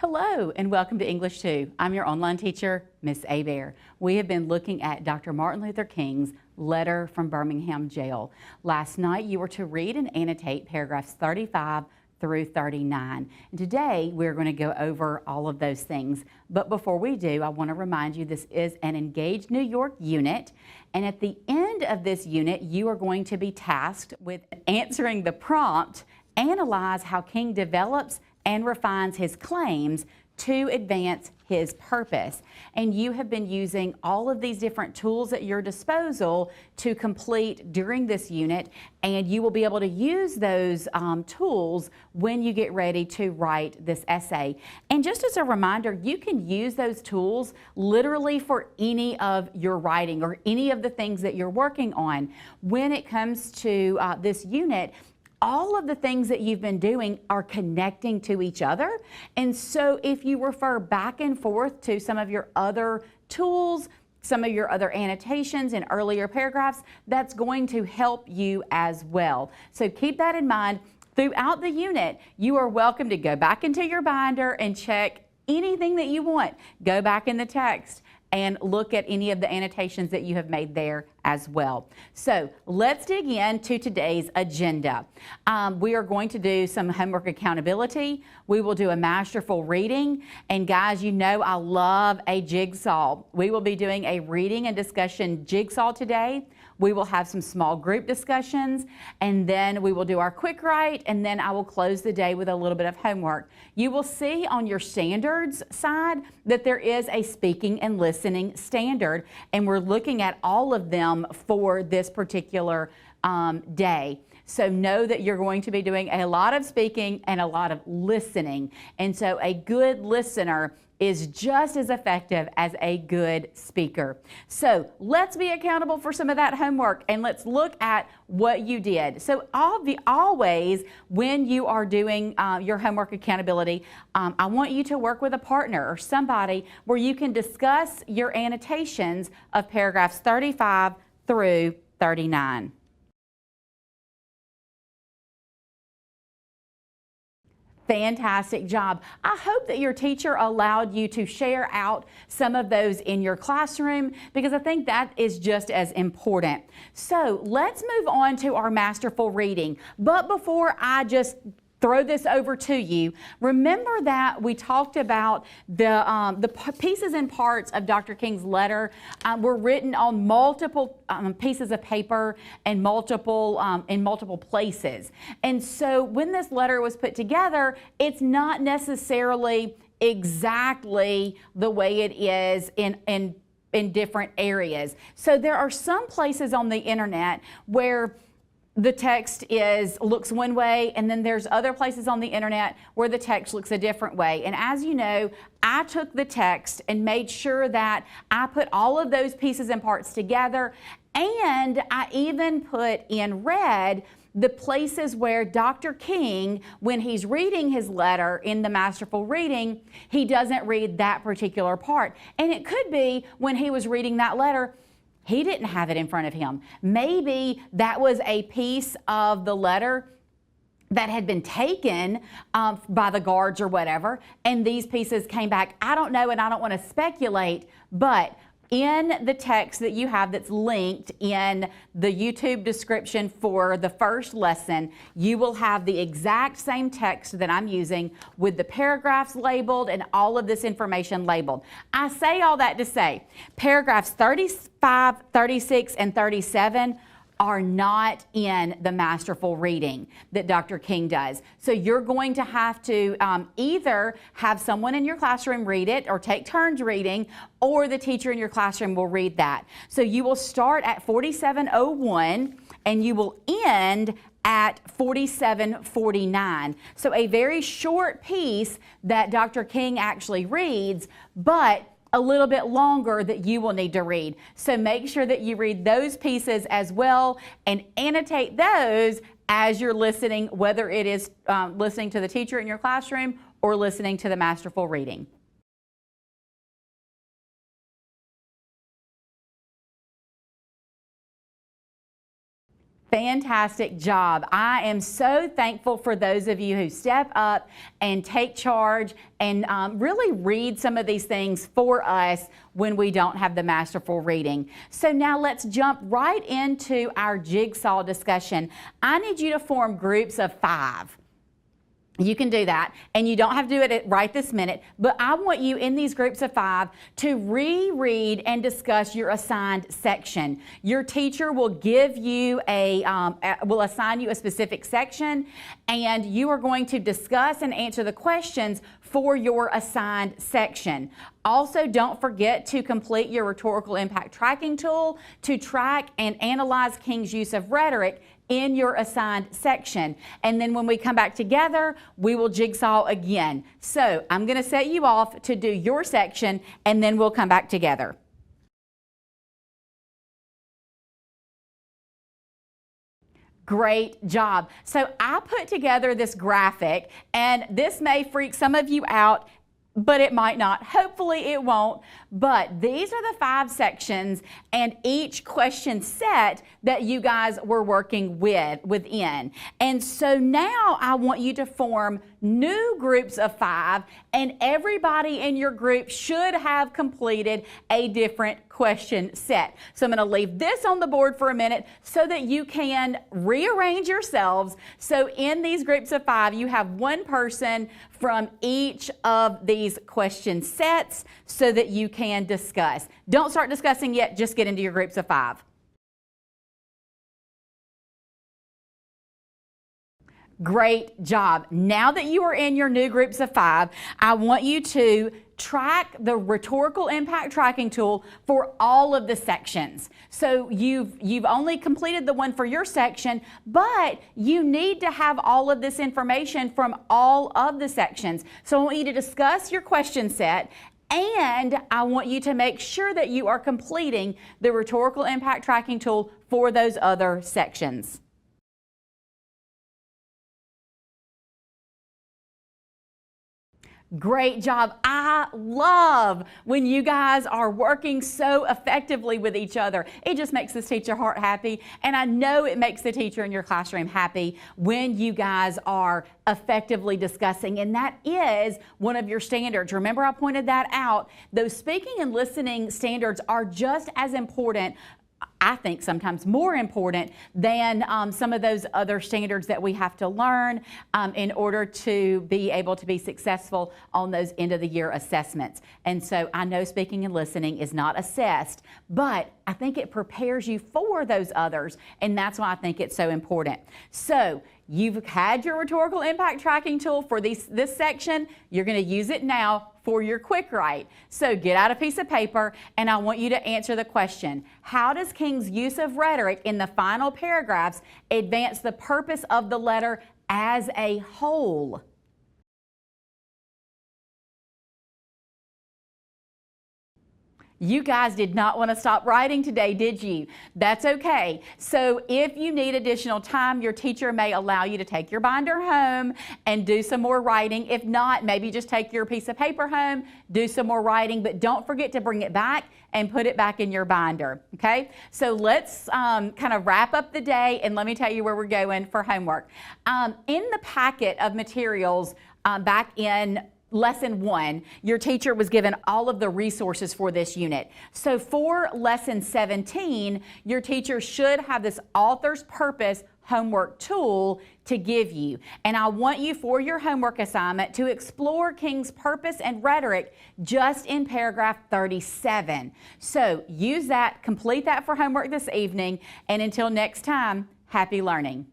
Hello and welcome to English II. I'm your online teacher, Miss Bear. We have been looking at Dr. Martin Luther King's letter from Birmingham Jail. Last night you were to read and annotate paragraphs 35 through 39. And today we're going to go over all of those things. But before we do, I want to remind you this is an Engaged New York unit. And at the end of this unit, you are going to be tasked with answering the prompt, analyze how King develops and refines his claims to advance his purpose. And you have been using all of these different tools at your disposal to complete during this unit, and you will be able to use those tools when you get ready to write this essay. And just as a reminder, you can use those tools literally for any of your writing or any of the things that you're working on. When it comes to this unit, all of the things that you've been doing are connecting to each other. And so if you refer back and forth to some of your other tools, some of your other annotations in earlier paragraphs, that's going to help you as well. So keep that in mind. Throughout the unit, you are welcome to go back into your binder and check anything that you want. Go back in the text and look at any of the annotations that you have made there as well. So let's dig into today's agenda. We are going to do some homework accountability. We will do a masterful reading. And guys, you know I love a jigsaw. We will be doing a reading and discussion jigsaw today. We will have some small group discussions, and then we will do our quick write, and then I will close the day with a little bit of homework. You will see on your standards side that there is a speaking and listening standard, and we're looking at all of them for this particular day. So know that you're going to be doing a lot of speaking and a lot of listening. And so a good listener is just as effective as a good speaker. So let's be accountable for some of that homework and let's look at what you did. So always when you are doing your homework accountability, I want you to work with a partner or somebody where you can discuss your annotations of paragraphs 35 through 39. Fantastic job. I hope that your teacher allowed you to share out some of those in your classroom because I think that is just as important. So let's move on to our masterful reading. But before I just throw this over to you, remember that we talked about the pieces and parts of Dr. King's letter were written on multiple pieces of paper and in multiple places. And so when this letter was put together, it's not necessarily exactly the way it is in different areas. So there are some places on the internet where the text looks one way, and then there's other places on the internet where the text looks a different way. And as you know, I took the text and made sure that I put all of those pieces and parts together, and I even put in red the places where Dr. King, when he's reading his letter in the masterful reading, he doesn't read that particular part. And it could be when he was reading that letter, he didn't have it in front of him. Maybe that was a piece of the letter that had been taken by the guards or whatever, and these pieces came back. I don't know, and I don't want to speculate, but in the text that you have that's linked in the YouTube description for the first lesson, you will have the exact same text that I'm using with the paragraphs labeled and all of this information labeled. I say all that to say paragraphs 35, 36, and 37 are not in the masterful reading that Dr. King does. So you're going to have to either have someone in your classroom read it or take turns reading, or the teacher in your classroom will read that. So you will start at 4701 and you will end at 4749. So a very short piece that Dr. King actually reads, but a little bit longer that you will need to read. So make sure that you read those pieces as well and annotate those as you're listening, whether it is listening to the teacher in your classroom or listening to the masterful reading. Fantastic job. I am so thankful for those of you who step up and take charge and really read some of these things for us when we don't have the masterful reading. So now let's jump right into our jigsaw discussion. I need you to form groups of 5. You can do that, and you don't have to do it right this minute, but I want you in these groups of 5 to reread and discuss your assigned section. Your teacher will give you will assign you a specific section, and you are going to discuss and answer the questions for your assigned section. Also, don't forget to complete your rhetorical impact tracking tool to track and analyze King's use of rhetoric in your assigned section. And then when we come back together, we will jigsaw again. So I'm going to set you off to do your section, and then we'll come back together. Great job. So I put together this graphic, and this may freak some of you out, but it might not. Hopefully it won't. But these are the 5 sections and each question set that you guys were working within. And so now I want you to form new groups of 5, and everybody in your group should have completed a different question set. So I'm going to leave this on the board for a minute so that you can rearrange yourselves. So in these groups of 5, you have one person from each of these question sets so that you can discuss. Don't start discussing yet, just get into your groups of 5. Great job. Now that you are in your new groups of 5, I want you to track the rhetorical impact tracking tool for all of the sections. So you've only completed the one for your section, but you need to have all of this information from all of the sections. So I want you to discuss your question set, and I want you to make sure that you are completing the rhetorical impact tracking tool for those other sections. Great job. I love when you guys are working so effectively with each other. It just makes this teacher heart happy, and I know it makes the teacher in your classroom happy when you guys are effectively discussing, and that is one of your standards. Remember, I pointed that out. Those speaking and listening standards are just as important, I think sometimes more important than some of those other standards that we have to learn in order to be able to be successful on those end of the year assessments. And so I know speaking and listening is not assessed, but I think it prepares you for those others, and that's why I think it's so important. So you've had your rhetorical impact tracking tool for this section. You're going to use it now for your quick write. So get out a piece of paper, and I want you to answer the question: how does King's use of rhetoric in the final paragraphs advance the purpose of the letter as a whole? You guys did not want to stop writing today, did you? That's okay. So if you need additional time, your teacher may allow you to take your binder home and do some more writing. If not, maybe just take your piece of paper home, do some more writing, but don't forget to bring it back and put it back in your binder, okay? So let's kind of wrap up the day, and let me tell you where we're going for homework. In the packet of materials back in Lesson 1, your teacher was given all of the resources for this unit. So for Lesson 17, your teacher should have this author's purpose homework tool to give you. And I want you for your homework assignment to explore King's purpose and rhetoric just in paragraph 37. So use that, complete that for homework this evening, and until next time, happy learning.